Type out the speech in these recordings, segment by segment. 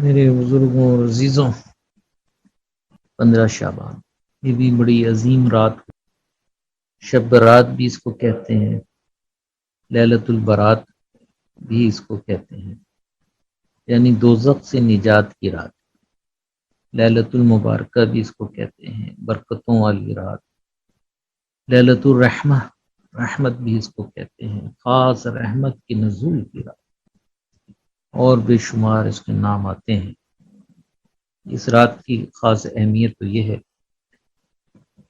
میرے بزرگوں اور عزیزوں، 15 شعبان یہ بھی بڑی عظیم رات، شب برات بھی اس کو کہتے ہیں، لیلۃ البرات بھی اس کو کہتے ہیں، یعنی دوزخ سے نجات کی رات۔ لیلۃ المبارکہ بھی اس کو کہتے ہیں، برکتوں والی رات۔ لیلۃ الرحمہ، رحمت بھی اس کو کہتے ہیں، خاص رحمت کی نزول کی رات، اور بے شمار اس کے نام آتے ہیں۔ اس رات کی خاص اہمیت تو یہ ہے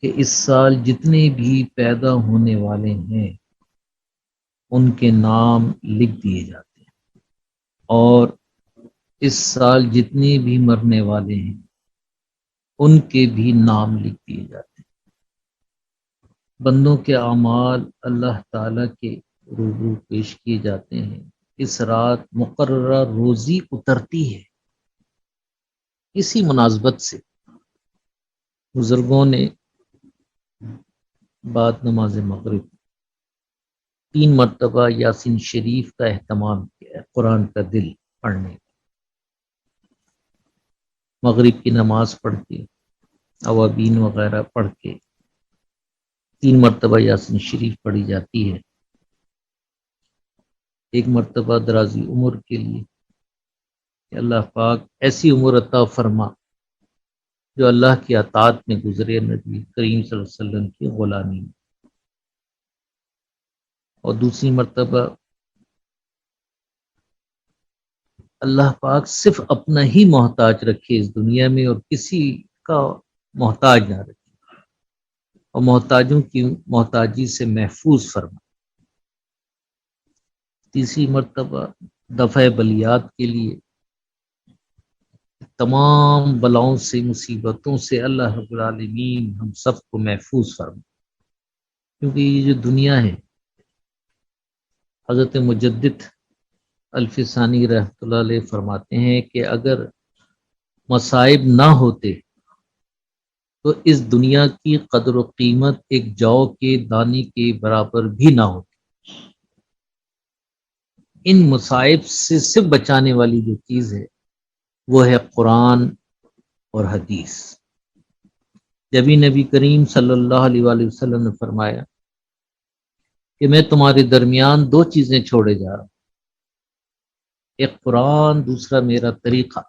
کہ اس سال جتنے بھی پیدا ہونے والے ہیں ان کے نام لکھ دیے جاتے ہیں، اور اس سال جتنے بھی مرنے والے ہیں ان کے بھی نام لکھ دیے جاتے ہیں۔ بندوں کے اعمال اللہ تعالیٰ کے روبرو پیش کیے جاتے ہیں۔ اس رات مقررہ روزی اترتی ہے۔ اسی مناسبت سے بزرگوں نے بعد نماز مغرب 3 مرتبہ یاسین شریف کا اہتمام کیا ہے، قرآن کا دل پڑھنے۔ مغرب کی نماز پڑھ کے، اوابین وغیرہ پڑھ کے 3 مرتبہ یاسین شریف پڑھی جاتی ہے۔ 1 مرتبہ درازی عمر کے لیے کہ اللہ پاک ایسی عمر عطا فرما جو اللہ کی اطاعت میں گزرے، نبی کریم صلی اللہ علیہ وسلم کی غلامی میں۔ اور دوسری مرتبہ اللہ پاک صرف اپنا ہی محتاج رکھے اس دنیا میں، اور کسی کا محتاج نہ رکھے، اور محتاجوں کی محتاجی سے محفوظ فرما۔ تیسری مرتبہ دفع بلیات کے لیے تمام بلاؤں سے، مصیبتوں سے اللہ رب العالمین ہم سب کو محفوظ فرما، کیونکہ یہ جو دنیا ہے، حضرت مجدد الف ثانی رحمۃ اللہ علیہ فرماتے ہیں کہ اگر مصائب نہ ہوتے تو اس دنیا کی قدر و قیمت ایک جو کے دانے کے برابر بھی نہ ہوتی۔ ان مصائب سے صرف بچانے والی جو چیز ہے وہ ہے قرآن اور حدیث۔ جبھی نبی کریم صلی اللہ علیہ وآلہ وسلم نے فرمایا کہ میں تمہارے درمیان 2 چیزیں چھوڑے جا رہا ہوں، ایک قرآن، دوسرا میرا طریقہ،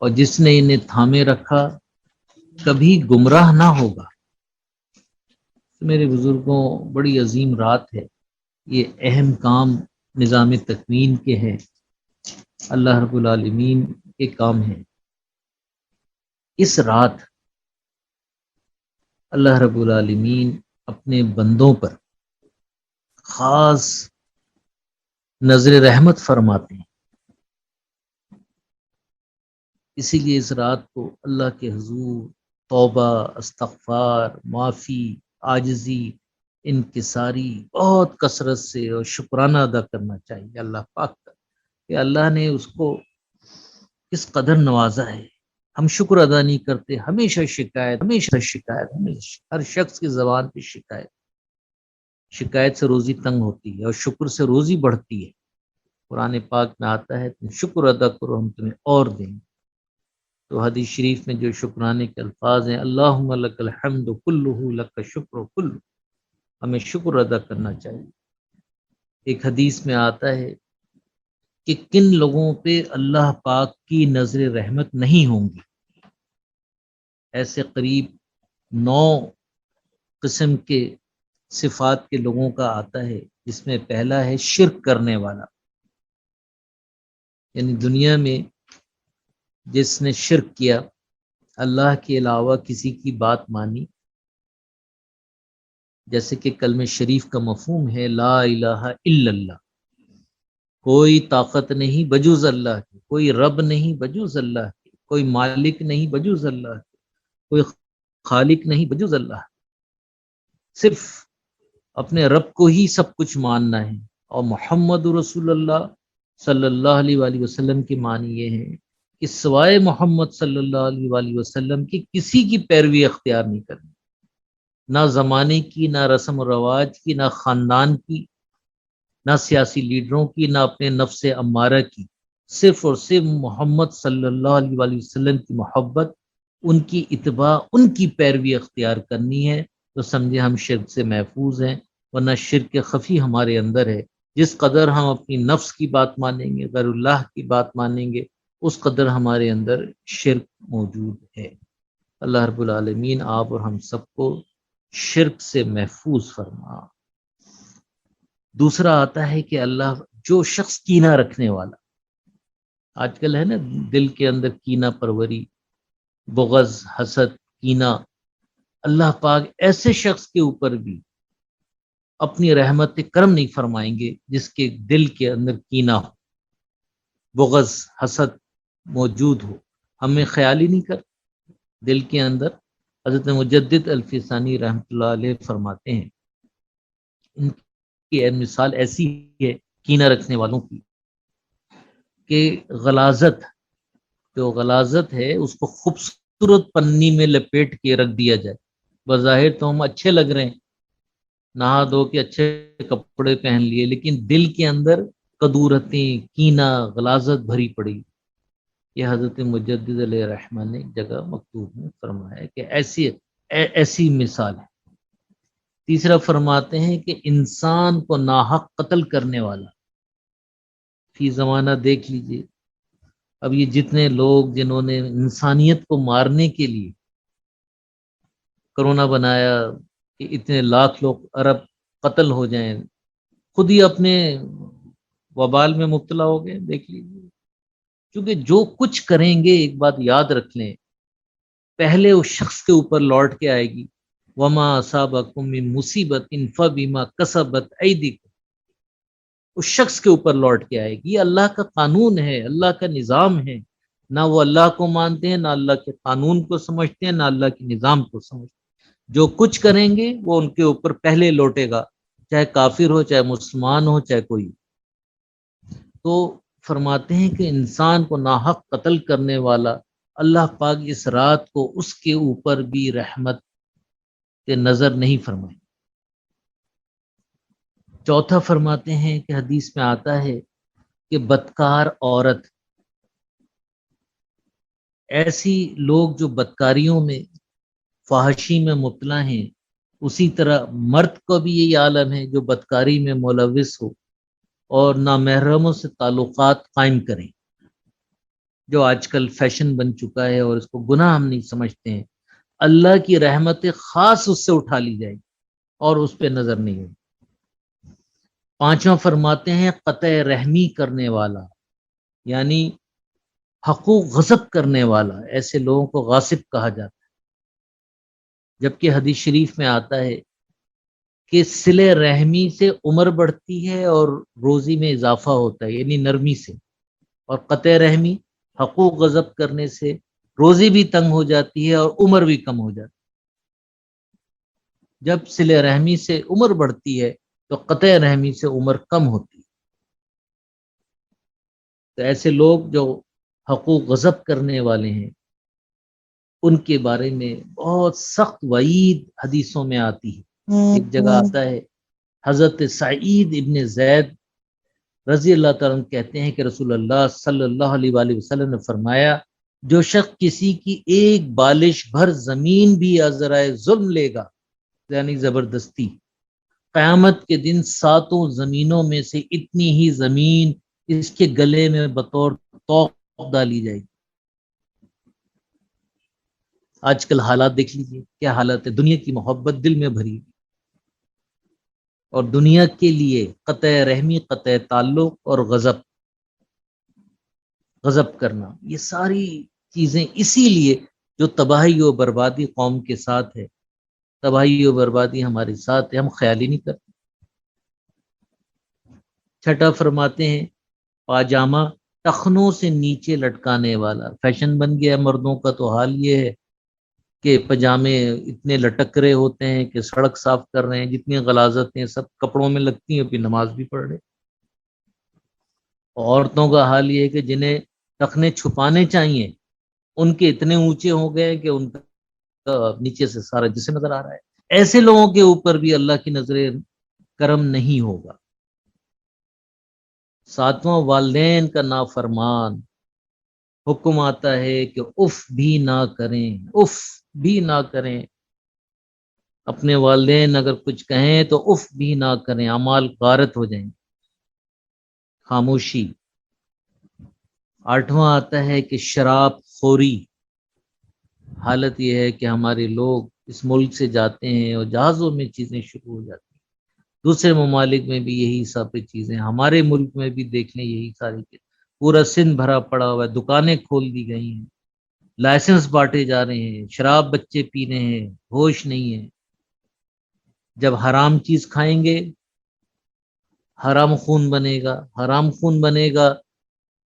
اور جس نے انہیں تھامے رکھا کبھی گمراہ نہ ہوگا۔ میرے بزرگوں، بڑی عظیم رات ہے، یہ اہم کام نظام تکوین کے ہیں، اللہ رب العالمین کے کام ہیں۔ اس رات اللہ رب العالمین اپنے بندوں پر خاص نظر رحمت فرماتے ہیں، اسی لیے اس رات کو اللہ کے حضور توبہ، استغفار، معافی، عاجزی، انکساری بہت کثرت سے اور شکرانہ ادا کرنا چاہیے اللہ پاک کا، کہ اللہ نے اس کو کس قدر نوازا ہے۔ ہم شکر ادا نہیں کرتے، ہمیشہ شکایت، ہمیشہ شکایت، ہمیشہ ہر شخص کی زبان پہ شکایت۔ شکایت سے روزی تنگ ہوتی ہے اور شکر سے روزی بڑھتی ہے۔ قرآن پاک میں آتا ہے تم شکر ادا کرو ہم تمہیں اور دیں گے۔ تو حدیث شریف میں جو شکرانے کے الفاظ ہیں، اللہم لک الحمد کلہ لک شکر کلہ، ہمیں شکر ادا کرنا چاہیے۔ ایک حدیث میں آتا ہے کہ کن لوگوں پہ اللہ پاک کی نظر رحمت نہیں ہوں گی۔ ایسے قریب 9 قسم کے صفات کے لوگوں کا آتا ہے، جس میں پہلا ہے شرک کرنے والا، یعنی دنیا میں جس نے شرک کیا، اللہ کے علاوہ کسی کی بات مانی، جیسے کہ کلمہ شریف کا مفہوم ہے لا الہ الا اللہ، کوئی طاقت نہیں بجز اللہ کی، کوئی رب نہیں بجز اللہ کی، کوئی مالک نہیں بجز اللہ کی، کوئی خالق نہیں بجز اللہ، صرف اپنے رب کو ہی سب کچھ ماننا ہے۔ اور محمد رسول اللہ صلی اللہ علیہ وآلہ وسلم کی معنی یہ ہے کہ سوائے محمد صلی اللہ علیہ وآلہ وسلم کی کسی کی پیروی اختیار نہیں کرنی، نہ زمانے کی، نہ رسم و رواج کی، نہ خاندان کی، نہ سیاسی لیڈروں کی، نہ اپنے نفس امارہ کی۔ صرف اور صرف محمد صلی اللہ علیہ وآلہ وسلم کی محبت، ان کی اتباع، ان کی پیروی اختیار کرنی ہے، تو سمجھے ہم شرک سے محفوظ ہیں، ورنہ شرک خفی ہمارے اندر ہے۔ جس قدر ہم اپنی نفس کی بات مانیں گے، غیر اللہ کی بات مانیں گے، اس قدر ہمارے اندر شرک موجود ہے۔ اللہ رب العالمین آپ اور ہم سب کو شرک سے محفوظ فرما۔ دوسرا آتا ہے کہ اللہ، جو شخص کینہ رکھنے والا، آج کل ہے نا دل کے اندر کینہ پروری، بغض، حسد، کینہ، اللہ پاک ایسے شخص کے اوپر بھی اپنی رحمت کرم نہیں فرمائیں گے جس کے دل کے اندر کینہ ہو، بغض، حسد موجود ہو، ہمیں خیال ہی نہیں کر دل کے اندر۔ حضرت مجدد الفسانی رحمۃ اللہ علیہ فرماتے ہیں، ان کی مثال ایسی ہے کینہ رکھنے والوں کی کہ غلاظت، جو غلاظت ہے اس کو خوبصورت پنی میں لپیٹ کے رکھ دیا جائے، بظاہر تو ہم اچھے لگ رہے ہیں، نہا دھو کے اچھے کپڑے پہن لیے، لیکن دل کے اندر کدورتیں، کینہ، غلاظت بھری پڑی۔ یہ حضرت مجدد علیہ رحمٰ نے ایک جگہ مکتوب میں فرمایا ہے کہ ایسی مثال ہے۔ تیسرا فرماتے ہیں کہ انسان کو ناحق قتل کرنے والا، فی زمانہ دیکھ لیجئے، اب یہ جتنے لوگ جنہوں نے انسانیت کو مارنے کے لیے کرونا بنایا کہ اتنے لاکھ لوگ ارب قتل ہو جائیں، خود ہی اپنے وبال میں مبتلا ہو گئے، دیکھ لیجیے۔ کیونکہ جو کچھ کریں گے ایک بات یاد رکھ لیں، پہلے اس شخص کے اوپر لوٹ کے آئے گی، وما اصابکم من مصیبت فبما کسبت ایدیکم، اس شخص کے اوپر لوٹ کے آئے گی۔ یہ اللہ کا قانون ہے، اللہ کا نظام ہے، نہ وہ اللہ کو مانتے ہیں، نہ اللہ کے قانون کو سمجھتے ہیں، نہ اللہ کے نظام کو سمجھتے ہیں۔ جو کچھ کریں گے وہ ان کے اوپر پہلے لوٹے گا، چاہے کافر ہو، چاہے مسلمان ہو، چاہے کوئی۔ تو فرماتے ہیں کہ انسان کو ناحق قتل کرنے والا، اللہ پاک اس رات کو اس کے اوپر بھی رحمت کے نظر نہیں فرمائے۔ چوتھا فرماتے ہیں کہ حدیث میں آتا ہے کہ بدکار عورت، ایسی لوگ جو بدکاریوں میں، فحاشی میں مبتلا ہیں، اسی طرح مرد کو بھی یہی عالم ہے جو بدکاری میں ملوث ہو اور نامحرموں سے تعلقات قائم کریں، جو آج کل فیشن بن چکا ہے اور اس کو گناہ ہم نہیں سمجھتے ہیں۔ اللہ کی رحمت خاص اس سے اٹھا لی جائے گی اور اس پہ نظر نہیں ہوگی۔ پانچواں فرماتے ہیں قطع رحمی کرنے والا، یعنی حقوق غصب کرنے والا، ایسے لوگوں کو غاصب کہا جاتا ہے۔ جبکہ حدیث شریف میں آتا ہے کہ صلہ رحمی سے عمر بڑھتی ہے اور روزی میں اضافہ ہوتا ہے، یعنی نرمی سے، اور قطع رحمی، حقوق غصب کرنے سے روزی بھی تنگ ہو جاتی ہے اور عمر بھی کم ہو جاتی ہے۔ جب صلہ رحمی سے عمر بڑھتی ہے تو قطع رحمی سے عمر کم ہوتی ہے۔ تو ایسے لوگ جو حقوق غصب کرنے والے ہیں، ان کے بارے میں بہت سخت وعید حدیثوں میں آتی ہے۔ ایک جگہ آتا ہے، حضرت سعید ابن زید رضی اللہ تعالیٰ عنہ کہتے ہیں کہ رسول اللہ صلی اللہ علیہ وآلہ وسلم نے فرمایا، جو شخص کسی کی ایک بالش بھر زمین بھی ذرائع ظلم لے گا، یعنی زبردستی، قیامت کے دن ساتوں زمینوں میں سے اتنی ہی زمین اس کے گلے میں بطور توق ڈالی جائے گی۔ آج کل حالات دیکھ لیجیے کیا حالت ہے، دنیا کی محبت دل میں بھری، اور دنیا کے لیے قطع رحمی، قطع تعلق اور غضب کرنا، یہ ساری چیزیں اسی لیے جو تباہی و بربادی قوم کے ساتھ ہے، تباہی و بربادی ہمارے ساتھ ہے، ہم خیال ہی نہیں کرتے۔ چھٹا فرماتے ہیں پاجامہ ٹخنوں سے نیچے لٹکانے والا، فیشن بن گیا مردوں کا، تو حال یہ ہے کہ پجامے اتنے لٹک رہے ہوتے ہیں کہ سڑک صاف کر رہے ہیں، جتنی غلاظتیں سب کپڑوں میں لگتی ہیں، پھر نماز بھی پڑھ رہے۔ عورتوں کا حال یہ ہے کہ جنہیں ٹخنے چھپانے چاہیے، ان کے اتنے اونچے ہو گئے کہ ان کا نیچے سے سارا جسم نظر آ رہا ہے۔ ایسے لوگوں کے اوپر بھی اللہ کی نظر کرم نہیں ہوگا۔ 7واں والدین کا نافرمان، حکم آتا ہے کہ اف بھی نہ کریں، اف بھی نہ کریں، اپنے والدین اگر کچھ کہیں تو اف بھی نہ کریں، اعمال غارت ہو جائیں۔ خاموشی۔ 8واں آتا ہے کہ شراب خوری، حالت یہ ہے کہ ہمارے لوگ اس ملک سے جاتے ہیں اور جہازوں میں چیزیں شروع ہو جاتی ہیں، دوسرے ممالک میں بھی یہی سب چیزیں، ہمارے ملک میں بھی دیکھ لیں یہی ساری چیزیں، پورا سندھ بھرا پڑا ہوا ہے، دکانیں کھول دی گئی ہیں، لائسنس بانٹے جا رہے ہیں، شراب بچے پی رہے ہیں، ہوش نہیں ہے۔ جب حرام چیز کھائیں گے حرام خون بنے گا، حرام خون بنے گا،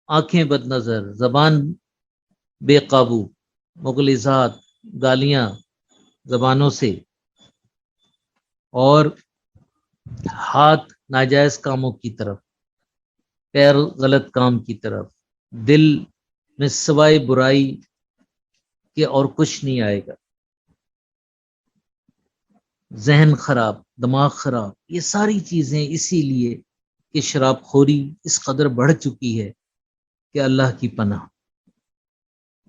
آنکھیں بد نظر، زبان بے قابو، مغلظات، گالیاں زبانوں سے، اور ہاتھ ناجائز کاموں کی طرف، پیر غلط کام کی طرف، دل میں سوائے برائی کے اور کچھ نہیں آئے گا، ذہن خراب، دماغ خراب، یہ ساری چیزیں اسی لیے کہ شراب خوری اس قدر بڑھ چکی ہے کہ اللہ کی پناہ۔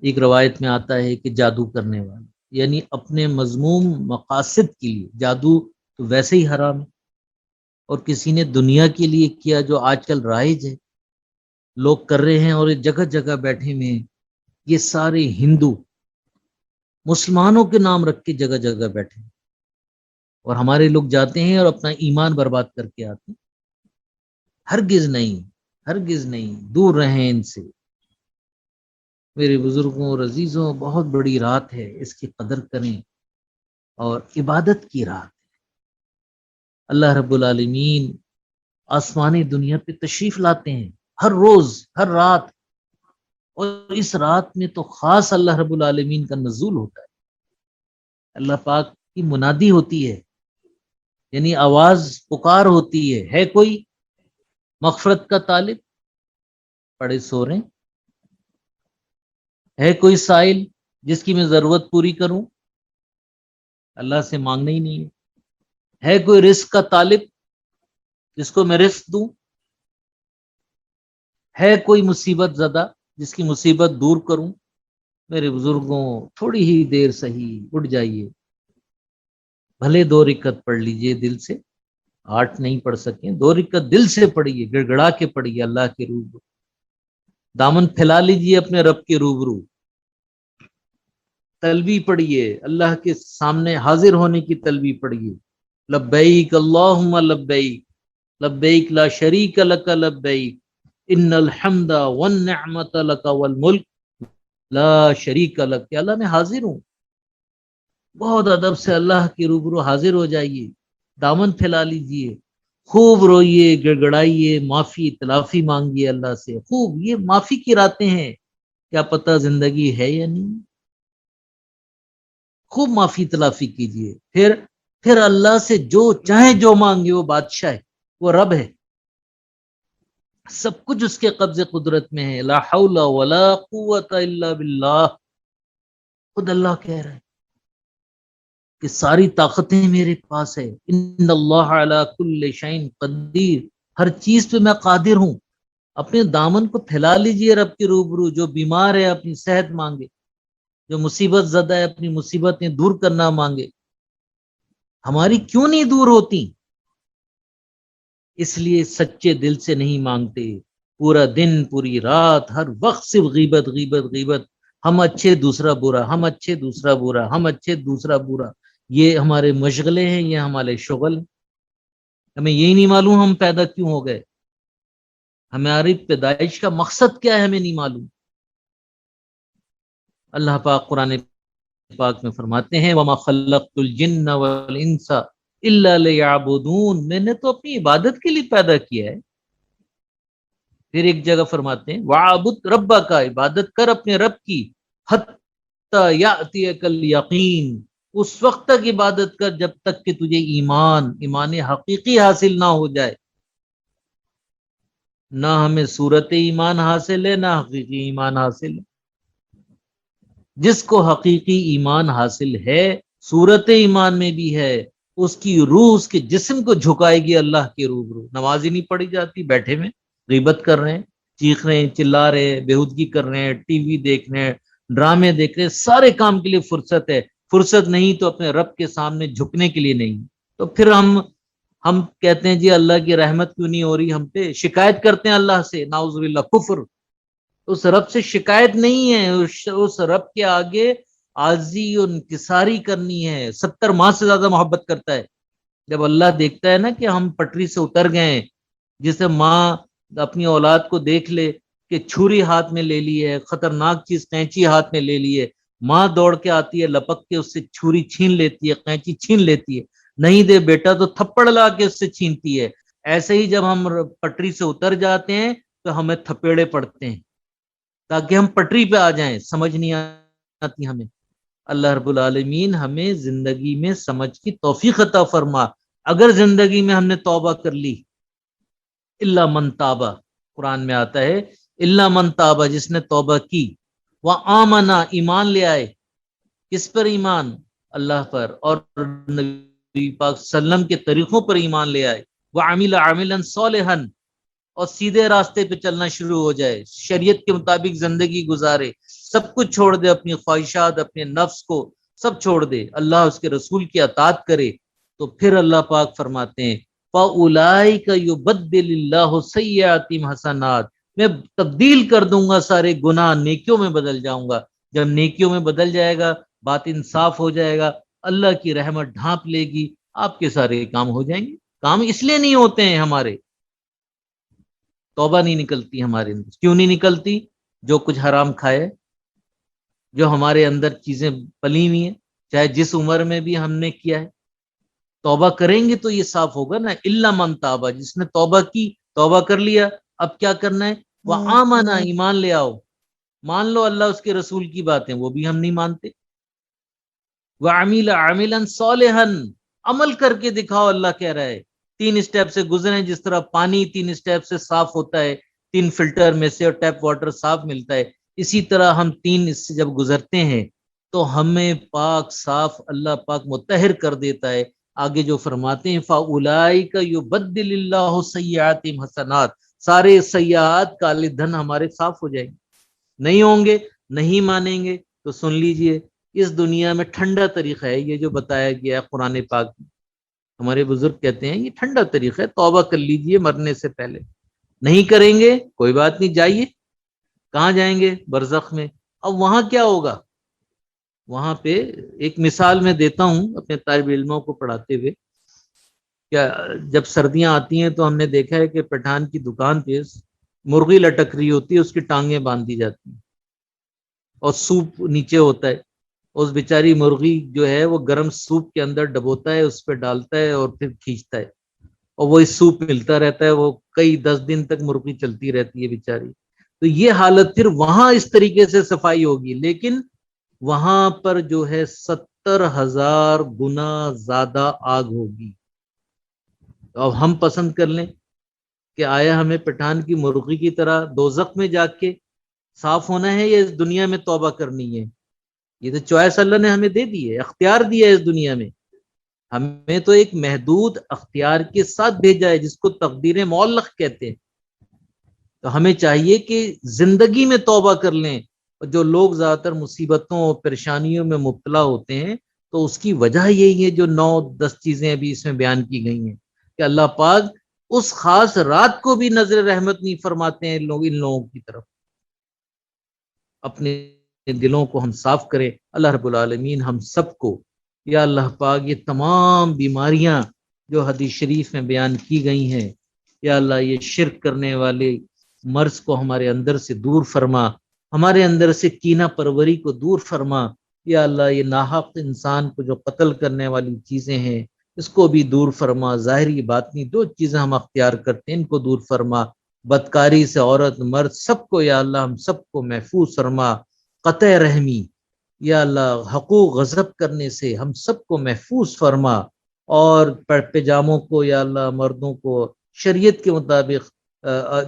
ایک روایت میں آتا ہے کہ جادو کرنے والا، یعنی اپنے مذموم مقاصد کے لیے، جادو تو ویسے ہی حرام ہے، اور کسی نے دنیا کے لیے کیا جو آج کل رائج ہے، لوگ کر رہے ہیں، اور جگہ جگہ بیٹھے ہوئے ہیں، یہ سارے ہندو مسلمانوں کے نام رکھ کے جگہ جگہ بیٹھے ہیں، اور ہمارے لوگ جاتے ہیں اور اپنا ایمان برباد کر کے آتے ہیں۔ ہرگز نہیں، ہرگز نہیں، دور رہیں ان سے۔ میرے بزرگوں اور عزیزوں، بہت بڑی رات ہے، اس کی قدر کریں، اور عبادت کی رات۔ اللہ رب العالمین آسمانی دنیا پہ تشریف لاتے ہیں ہر روز، ہر رات، اور اس رات میں تو خاص اللہ رب العالمین کا نزول ہوتا ہے، اللہ پاک کی منادی ہوتی ہے، یعنی آواز پکار ہوتی ہے کوئی مغفرت کا طالب؟ پڑے سو رہے، ہے کوئی سائل جس کی میں ضرورت پوری کروں؟ اللہ سے مانگنا ہی نہیں ہے کوئی رزق کا طالب جس کو میں رزق دوں؟ ہے کوئی مصیبت زدہ جس کی مصیبت دور کروں؟ میرے بزرگوں، تھوڑی ہی دیر سہی اٹھ جائیے، بھلے 2 رکعت پڑھ لیجئے دل سے، 8 نہیں پڑھ سکیں، 2 رکعت دل سے پڑھیے، گڑ گڑا کے پڑھیے، اللہ کے روبرو دامن پھیلا لیجئے، اپنے رب کے روبرو تلبی پڑھیے، اللہ کے سامنے حاضر ہونے کی تلبی پڑھیے، لبیک اللہم لبیک، لبیک لا شریک لک لبیک، ان الحمد والنعمت لک والملک لا شریک لک، کہ اللہ میں حاضر ہوں۔ بہت ادب سے اللہ کے روبرو حاضر ہو جائیے، دامن پھیلا لیجئے، خوب روئیے، گڑگڑائیے، معافی تلافی مانگیے اللہ سے خوب۔ یہ معافی کی راتیں ہیں، کیا پتہ زندگی ہے یا نہیں، خوب معافی تلافی کیجئے، پھر اللہ سے جو چاہے جو مانگے، وہ بادشاہ ہے، وہ رب ہے، سب کچھ اس کے قبضے قدرت میں ہے، لا حول ولا قوت الا باللہ، خود اللہ کہہ رہے ہیں کہ ساری طاقتیں میرے پاس ہے، ان اللہ علی کل شیء قدیر، ہر چیز پہ میں قادر ہوں۔ اپنے دامن کو پھیلا لیجئے رب کے روبرو، جو بیمار ہے اپنی صحت مانگے، جو مصیبت زدہ ہے اپنی مصیبتیں دور کرنا مانگے۔ ہماری کیوں نہیں دور ہوتی؟ اس لیے سچے دل سے نہیں مانگتے، پورا دن پوری رات ہر وقت صرف غیبت غیبت غیبت، ہم اچھے دوسرا برا، ہم اچھے دوسرا برا، ہم اچھے دوسرا برا، یہ ہمارے مشغلے ہیں، یہ ہمارے شغل ہیں۔ ہمیں یہی نہیں معلوم ہم پیدا کیوں ہو گئے، ہماری پیدائش کا مقصد کیا ہے ہمیں نہیں معلوم۔ اللہ پاک قرآن پاک میں فرماتے ہیں وَمَا خَلَّقْتُ الْجِنَّ وَالْإِنسَ إِلَّا لِيَعْبُدُونَ، میں نے تو اپنی عبادت کے لیے پیدا کیا ہے۔ پھر ایک جگہ فرماتے ہیں وَعَبُدْ رَبَّكَ، عبادت کر اپنے رب کی، حَتَّى يَأْتِيَكَ الْيَقِينُ، اس وقت تک عبادت کر جب تک کہ تجھے ایمان حقیقی حاصل نہ ہو جائے۔ نہ ہمیں صورت ایمان حاصل ہے، نہ حقیقی ایمان حاصل ہے۔ جس کو حقیقی ایمان حاصل ہے، صورت ایمان میں بھی ہے، اس کی روح اس کے جسم کو جھکائے گی اللہ کے روبرو۔ نماز ہی نہیں پڑھی جاتی بیٹھے میں، غیبت کر رہے ہیں، چیخ رہے ہیں، چلا رہے ہیں، بےہودگی کر رہے ہیں، ٹی وی دیکھ رہے ہیں، ڈرامے دیکھ رہے ہیں، سارے کام کے لیے فرصت ہے، فرصت نہیں تو اپنے رب کے سامنے جھکنے کے لیے نہیں، تو پھر ہم کہتے ہیں جی اللہ کی رحمت کیوں نہیں ہو رہی ہم پہ، شکایت کرتے ہیں اللہ سے، ناؤذ باللہ کفر. اس رب سے شکایت نہیں ہے، اس رب کے آگے عاجزی اور انکساری کرنی ہے. 70 ماہ سے زیادہ محبت کرتا ہے. جب اللہ دیکھتا ہے نا کہ ہم پٹری سے اتر گئے ہیں، جسے ماں اپنی اولاد کو دیکھ لے کہ چھری ہاتھ میں لے لی ہے، خطرناک چیز قینچی ہاتھ میں لے لی ہے، ماں دوڑ کے آتی ہے، لپک کے اس سے چھری چھین لیتی ہے، قینچی چھین لیتی ہے، نہیں دے بیٹا تو تھپڑ لا کے اس سے چھینتی ہے. ایسے ہی جب ہم پٹری سے اتر جاتے ہیں تو ہمیں تھپیڑے پڑتے ہیں تاکہ ہم پٹری پہ آ جائیں. سمجھ نہیں آتی ہمیں. اللہ رب العالمین ہمیں زندگی میں سمجھ کی توفیق عطا فرما. اگر زندگی میں ہم نے توبہ کر لی، الا من تابہ، قرآن میں آتا ہے الا من تابہ، جس نے توبہ کی، وہ آمنا، ایمان لے آئے. کس پر ایمان؟ اللہ پر اور نبی پاک صلی اللہ علیہ وسلم کے طریقوں پر ایمان لے آئے. وہ عامل عاملا صالحا، اور سیدھے راستے پہ چلنا شروع ہو جائے، شریعت کے مطابق زندگی گزارے، سب کچھ چھوڑ دے، اپنی خواہشات، اپنے نفس کو سب چھوڑ دے، اللہ اس کے رسول کی اطاعت کرے، تو پھر اللہ پاک فرماتے ہیں فَأُولَٰئِكَ يُبَدِّلِ اللَّهُ سَيِّئَاتِهِمْ حَسَنَاتٍ، میں تبدیل کر دوں گا سارے گناہ نیکیوں میں بدل جاؤں گا. جب نیکیوں میں بدل جائے گا، بات انصاف ہو جائے گا، اللہ کی رحمت ڈھانپ لے گی، آپ کے سارے کام ہو جائیں گے. کام اس لیے نہیں ہوتے ہیں ہمارے، توبہ نہیں نکلتی ہمارے اندر. کیوں نہیں نکلتی؟ جو کچھ حرام کھائے، جو ہمارے اندر چیزیں پلی ہوئی ہیں، چاہے جس عمر میں بھی ہم نے کیا ہے. توبہ کریں گے تو یہ صاف ہوگا نا. الا من تابہ، جس نے توبہ کی، توبہ کر لیا، اب کیا کرنا ہے؟ وہ آمنا، ایمان لے آؤ. مان لو اللہ اس کے رسول کی باتیں، وہ بھی ہم نہیں مانتے. وَعَمِلَ عَمِلًا صَالِحًا، عمل کر کے دکھاؤ. اللہ کہہ رہا ہے 3 اسٹیپ سے گزریں، جس طرح پانی 3 اسٹیپ سے صاف ہوتا ہے، 3 فلٹر میں سے، اور ٹیپ واٹر صاف ملتا ہے، اسی طرح ہم 3 اس سے جب گزرتے ہیں تو ہمیں پاک صاف اللہ پاک مطہر کر دیتا ہے. آگے جو فرماتے ہیں فَأُولَٰئِكَ يُبَدِّلِ اللَّهُ سَيِّئَاتِهِمْ حَسَنَاتٍ، سارے سیئات کالے دھن ہمارے صاف ہو جائیں گے. نہیں ہوں گے، نہیں مانیں گے تو سن لیجئے، اس دنیا میں ٹھنڈا طریقہ ہے یہ جو بتایا گیا ہے قرآن پاک میں. ہمارے بزرگ کہتے ہیں یہ ٹھنڈا طریقہ ہے، توبہ کر لیجئے مرنے سے پہلے. نہیں کریں گے کوئی بات نہیں، جائیے. کہاں جائیں گے؟ برزخ میں. اب وہاں کیا ہوگا؟ وہاں پہ ایک مثال میں دیتا ہوں اپنے طالب علموں کو پڑھاتے ہوئے. کیا جب سردیاں آتی ہیں تو ہم نے دیکھا ہے کہ پٹھان کی دکان پہ مرغی لٹک رہی ہوتی ہے، اس کی ٹانگیں باندھ دی جاتی ہیں اور سوپ نیچے ہوتا ہے. اس بیچاری مرغی جو ہے وہ گرم سوپ کے اندر ڈبوتا ہے، اس پہ ڈالتا ہے اور پھر کھینچتا ہے، اور وہی سوپ ملتا رہتا ہے. وہ کئی 10 دن تک مرغی چلتی رہتی ہے بیچاری. تو یہ حالت پھر وہاں اس طریقے سے صفائی ہوگی، لیکن وہاں پر جو ہے 70,000 گنا زیادہ آگ ہوگی. تو اب ہم پسند کر لیں کہ آیا ہمیں پٹھان کی مرغی کی طرح دوزخ میں جا کے صاف ہونا ہے یا اس دنیا میں توبہ کرنی ہے. یہ تو چوائس اللہ نے ہمیں دے دی ہے، اختیار دیا ہے اس دنیا میں. ہمیں تو ایک محدود اختیار کے ساتھ بھیجا ہے، جس کو تقدیر معلق کہتے ہیں. تو ہمیں چاہیے کہ زندگی میں توبہ کر لیں. اور جو لوگ زیادہ تر مصیبتوں اور پریشانیوں میں مبتلا ہوتے ہیں تو اس کی وجہ یہی ہے جو 9-10 چیزیں ابھی اس میں بیان کی گئی ہیں، کہ اللہ پاک اس خاص رات کو بھی نظر رحمت نہیں فرماتے ہیں ان لوگوں کی طرف. اپنے دلوں کو ہم صاف کریں. اللہ رب العالمین ہم سب کو، یا اللہ پاک یہ تمام بیماریاں جو حدیث شریف میں بیان کی گئی ہیں، یا اللہ یہ شرک کرنے والے مرض کو ہمارے اندر سے دور فرما، ہمارے اندر سے کینہ پروری کو دور فرما. یا اللہ یہ ناحق انسان کو جو قتل کرنے والی چیزیں ہیں اس کو بھی دور فرما. ظاہری باطنی 2 چیزیں ہم اختیار کرتے ہیں، ان کو دور فرما. بدکاری سے عورت مرد سب کو یا اللہ ہم سب کو محفوظ فرما. قطع رحمی، یا اللہ حقوق غضب کرنے سے ہم سب کو محفوظ فرما. اور پیجاموں کو یا اللہ مردوں کو شریعت کے مطابق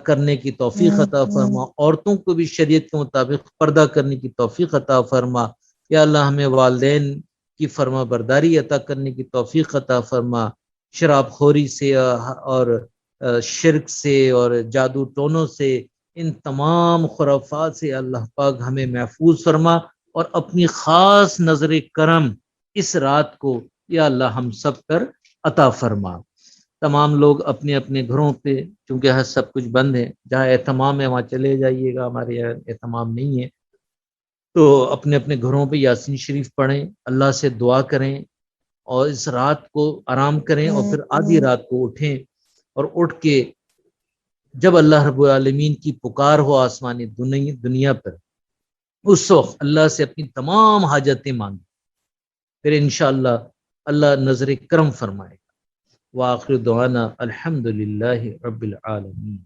کرنے کی توفیق عطا فرما. عورتوں کو بھی شریعت کے مطابق پردہ کرنے کی توفیق عطا فرما. یا اللہ ہمیں والدین کی فرما برداری عطا کرنے کی توفیق عطا فرما. شراب خوری سے اور شرک سے اور جادو ٹونوں سے، ان تمام خرافات سے اللہ پاک ہمیں محفوظ فرما، اور اپنی خاص نظر کرم اس رات کو یا اللہ ہم سب پر عطا فرما۔ تمام لوگ اپنے اپنے گھروں پہ، چونکہ سب کچھ بند ہے، جہاں اہتمام ہے وہاں چلے جائیے گا، ہمارے یہاں اہتمام نہیں ہے، تو اپنے اپنے گھروں پہ یاسین شریف پڑھیں، اللہ سے دعا کریں، اور اس رات کو آرام کریں، اور پھر آدھی رات کو اٹھیں، اور اٹھ کے جب اللہ رب العالمین کی پکار ہو آسمانی دنیا پر، اس وقت اللہ سے اپنی تمام حاجتیں مانگیں، پھر انشاءاللہ اللہ نظر کرم فرمائے گا۔ وآخر دعوانا الحمد للہ رب العالمین۔